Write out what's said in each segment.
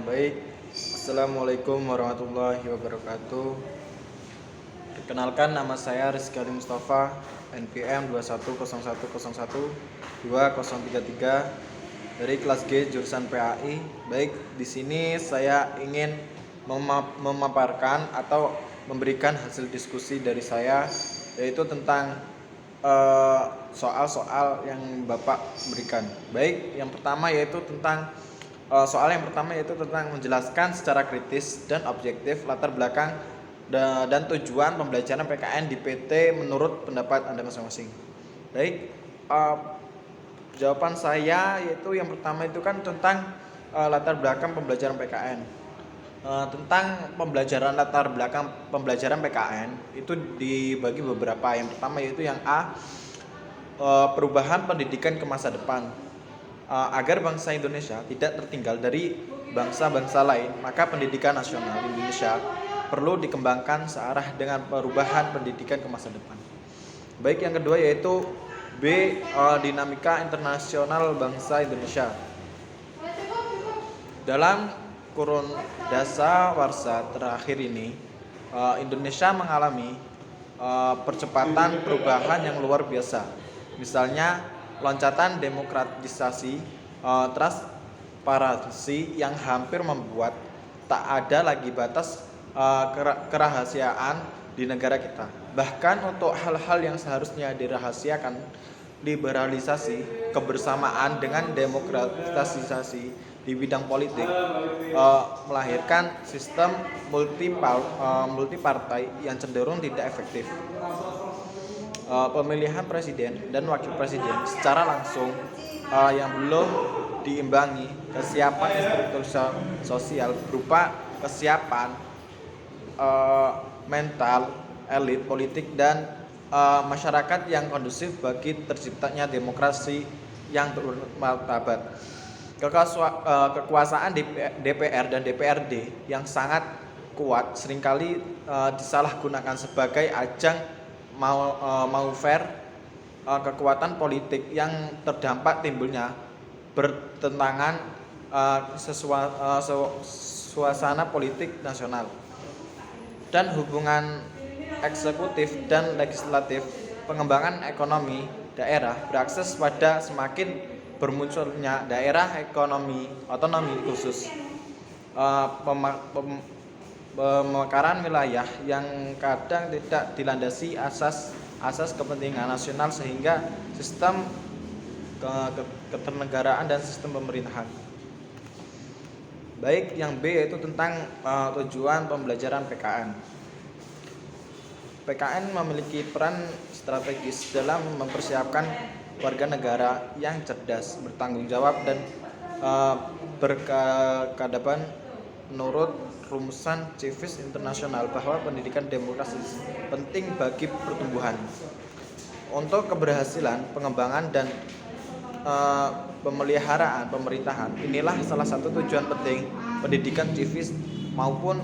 Baik, Assalamualaikum warahmatullahi wabarakatuh. Perkenalkan, nama saya Rizky Ali Mustafa, NPM 2101012033 dari kelas G jurusan PAI. Baik, di sini saya ingin memaparkan atau memberikan hasil diskusi dari saya, yaitu tentang soal-soal yang Bapak berikan. Baik, yang pertama yaitu tentang soal yang pertama yaitu tentang menjelaskan secara kritis dan objektif latar belakang dan tujuan pembelajaran PKN di PT menurut pendapat Anda masing-masing. Baik, jawaban saya yaitu yang pertama itu kan tentang latar belakang pembelajaran PKN. Tentang latar belakang pembelajaran PKN itu dibagi beberapa. Yang pertama yaitu yang A, perubahan pendidikan ke masa depan. Agar bangsa Indonesia tidak tertinggal dari bangsa-bangsa lain, maka pendidikan nasional Indonesia perlu dikembangkan searah dengan perubahan pendidikan ke masa depan. Baik, yang kedua yaitu B, dinamika internasional bangsa Indonesia. Dalam kurun dasawarsa terakhir ini, Indonesia mengalami percepatan perubahan yang luar biasa. Misalnya loncatan demokratisasi, transparansi yang hampir membuat tak ada lagi batas kerahasiaan di negara kita. Bahkan untuk hal-hal yang seharusnya dirahasiakan, liberalisasi, kebersamaan dengan demokratisasi di bidang politik, melahirkan sistem multipartai yang cenderung tidak efektif. Pemilihan presiden dan wakil presiden secara langsung yang belum diimbangi kesiapan struktur sosial berupa kesiapan mental elit politik dan masyarakat yang kondusif bagi terciptanya demokrasi yang bermartabat. Kekuasaan DPR dan DPRD yang sangat kuat seringkali disalahgunakan sebagai ajang fair kekuatan politik yang terdampak timbulnya bertentangan suasana politik nasional dan hubungan eksekutif dan legislatif. Pengembangan ekonomi daerah berakses pada semakin bermunculnya daerah ekonomi otonomi khusus, pemekaran wilayah yang kadang tidak dilandasi asas kepentingan nasional sehingga sistem keternegaraan dan sistem pemerintahan. Baik, yang B yaitu tentang tujuan pembelajaran PKN. PKN memiliki peran strategis dalam mempersiapkan warga negara yang cerdas, bertanggung jawab dan berkeadaban menurut rumusan civis internasional bahwa pendidikan demokrasi penting bagi pertumbuhan. Untuk keberhasilan pengembangan dan pemeliharaan pemerintahan, inilah salah satu tujuan penting pendidikan civis maupun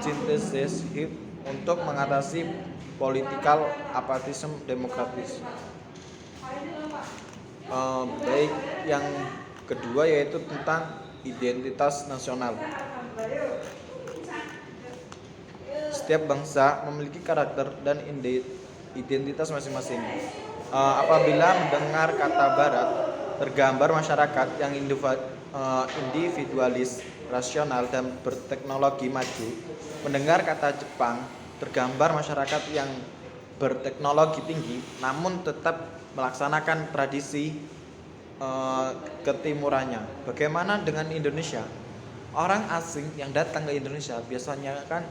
citizenship untuk mengatasi political apatisme demokratis. Baik, yang kedua yaitu tentang identitas nasional. Setiap bangsa memiliki karakter dan identitas masing-masing. Apabila mendengar kata Barat, tergambar masyarakat yang individualis, rasional, dan berteknologi maju. Mendengar kata Jepang, tergambar masyarakat yang berteknologi tinggi, namun tetap melaksanakan tradisi ketimurannya. Bagaimana dengan Indonesia? Orang asing yang datang ke Indonesia biasanya kan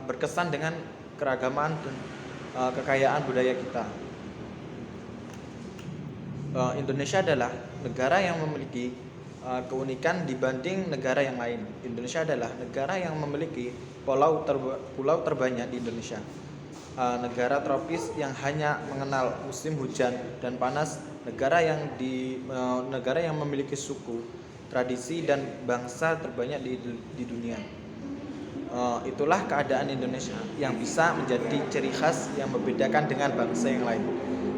berkesan dengan keragaman dan kekayaan budaya kita. Indonesia adalah negara yang memiliki keunikan dibanding negara yang lain. Indonesia adalah negara yang memiliki pulau terbanyak di Indonesia. Negara tropis yang hanya mengenal musim hujan dan panas, negara yang memiliki suku, tradisi dan bangsa terbanyak di dunia. Itulah keadaan Indonesia yang bisa menjadi ciri khas yang membedakan dengan bangsa yang lain.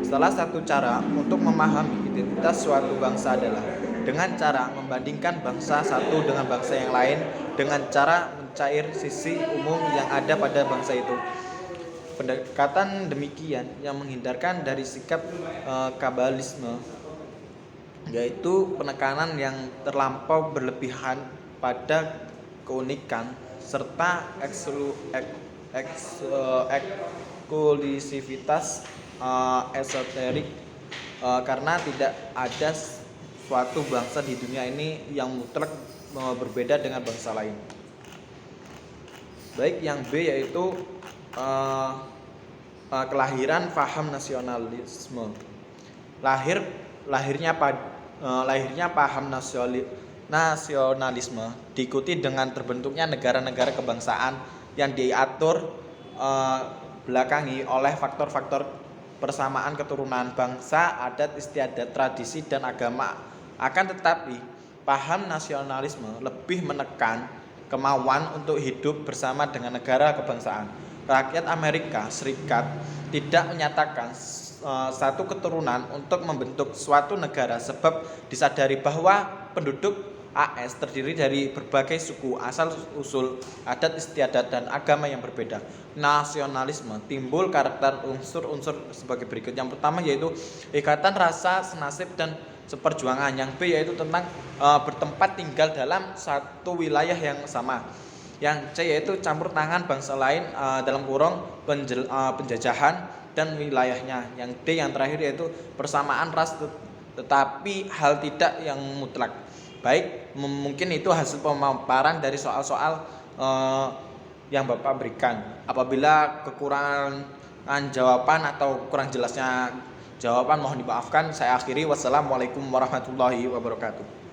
Salah satu cara untuk memahami identitas suatu bangsa adalah dengan cara membandingkan bangsa satu dengan bangsa yang lain dengan cara mencair sisi umum yang ada pada bangsa itu. Pendekatan demikian yang menghindarkan dari sikap kabalisme, yaitu penekanan yang terlampau berlebihan pada keunikan serta eksklusivitas esoterik, karena tidak ada suatu bangsa di dunia ini yang mutlak berbeda dengan bangsa lain. Baik, yang B yaitu kelahiran paham nasionalisme. Lahirnya paham nasionalisme diikuti dengan terbentuknya negara-negara kebangsaan yang diatur belakangi oleh faktor-faktor persamaan keturunan bangsa, adat istiadat, tradisi, dan agama. Akan tetapi, paham nasionalisme lebih menekan kemauan untuk hidup bersama dengan negara kebangsaan. Rakyat Amerika Serikat tidak menyatakan satu keturunan untuk membentuk suatu negara, sebab disadari bahwa penduduk AS terdiri dari berbagai suku, asal usul, adat istiadat, dan agama yang berbeda. Nasionalisme timbul karakter unsur-unsur sebagai berikut. Yang pertama yaitu ikatan rasa senasib dan seperjuangan. Yang B yaitu tentang bertempat tinggal dalam satu wilayah yang sama. Yang C yaitu campur tangan bangsa lain dalam kurung penjajahan dan wilayahnya. Yang D yang terakhir yaitu persamaan ras tetapi hal tidak yang mutlak. Baik, mungkin itu hasil pemaparan dari soal-soal yang Bapak berikan. Apabila kekurangan jawaban atau kurang jelasnya jawaban mohon dimaafkan. Saya akhiri. Wassalamualaikum warahmatullahi wabarakatuh.